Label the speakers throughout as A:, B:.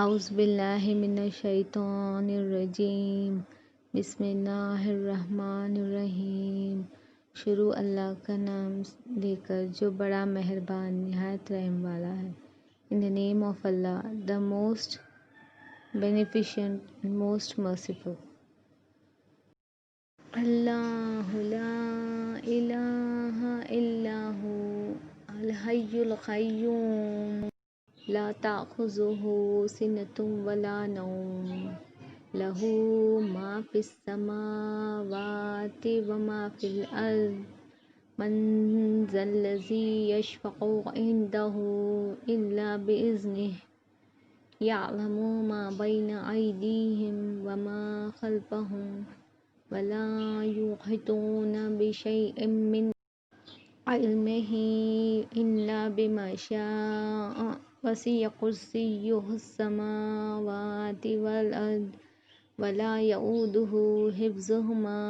A: اعوذ باللہ من الشیطان الرجیم بسم اللہ الرحمن الرحیم۔ شروع اللہ کا نام لے کر جو بڑا مہربان نہایت رحم والا ہے۔ In the name of Allah, the most beneficent and most merciful. اللہ لا الہ الا ہو الحی القیوم لا تأخذہ سنۃ ولا نوم لہ ما فی السماوات وما فی الارض من ذا الذی یشفع عندہ الا بإذنہ یعلم ما بین ایدیہم وما خلفہم ولا یحیطون بشیء من علمہ الا بما شاء وسع کرسیہ السماوات والارض ولا یؤودہ حفظہما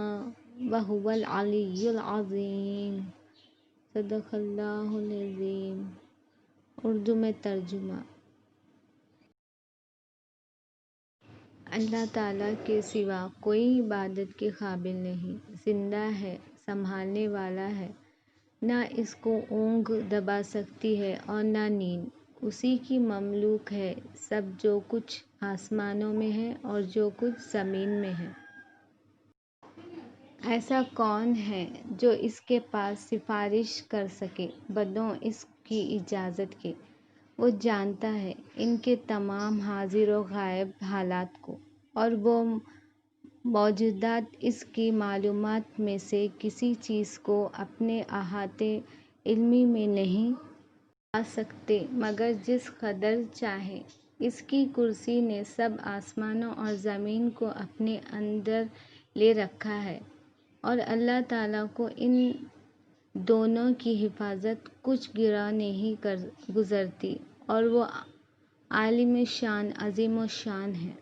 A: وہو العلی العظیم۔ صدق اللہ العظیم۔ اردو میں ترجمہ۔ اللہ تعالیٰ کے سوا کوئی عبادت کے قابل نہیں، زندہ ہے، سنبھالنے والا ہے، نہ اس کو اونگ دبا سکتی ہے اور نہ نیند۔ اسی کی مملوک ہے سب جو کچھ آسمانوں میں ہے اور جو کچھ زمین میں ہے۔ ایسا کون ہے جو اس کے پاس سفارش کر سکے بدوں اس کی اجازت کے؟ وہ جانتا ہے ان کے تمام حاضر و غائب حالات کو، اور وہ موجودات اس کی معلومات میں سے کسی چیز کو اپنے احاطے علمی میں نہیں لا سکتے مگر جس قدر چاہے۔ اس کی کرسی نے سب آسمانوں اور زمین کو اپنے اندر لے رکھا ہے، اور اللہ تعالیٰ کو ان دونوں کی حفاظت کچھ گرہ نہیں گزرتی، اور وہ عالم شان عظیم الشان ہے۔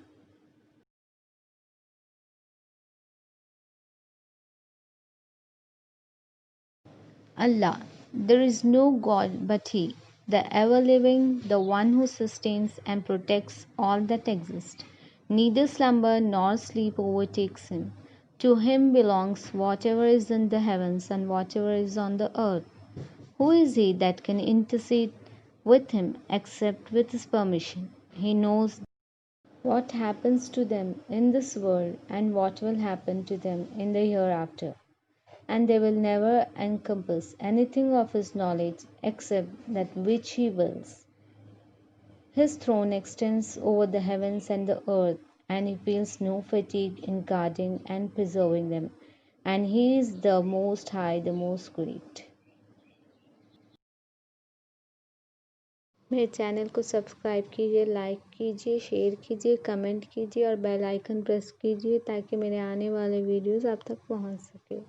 A: Allah, there is no God but He, the ever-living, the one who sustains and protects all that exists. Neither slumber nor sleep overtakes Him. To Him belongs whatever is in the heavens and whatever is on the earth. Who is He that can intercede with Him except with His permission? He knows what happens to them in this world and what will happen to them in the hereafter. And they will never encompass anything of His knowledge except that which He wills. His throne extends over the heavens and the earth, and He feels no fatigue in guarding and preserving them. And He is the Most High, the Most Great. میرے channel کو subscribe کیجیے، like کیجیے، share کیجیے، comment کیجیے اور bell icon press کیجیے تاکہ میرے آنے والے ویڈیوز آپ تک پہنچ سکے۔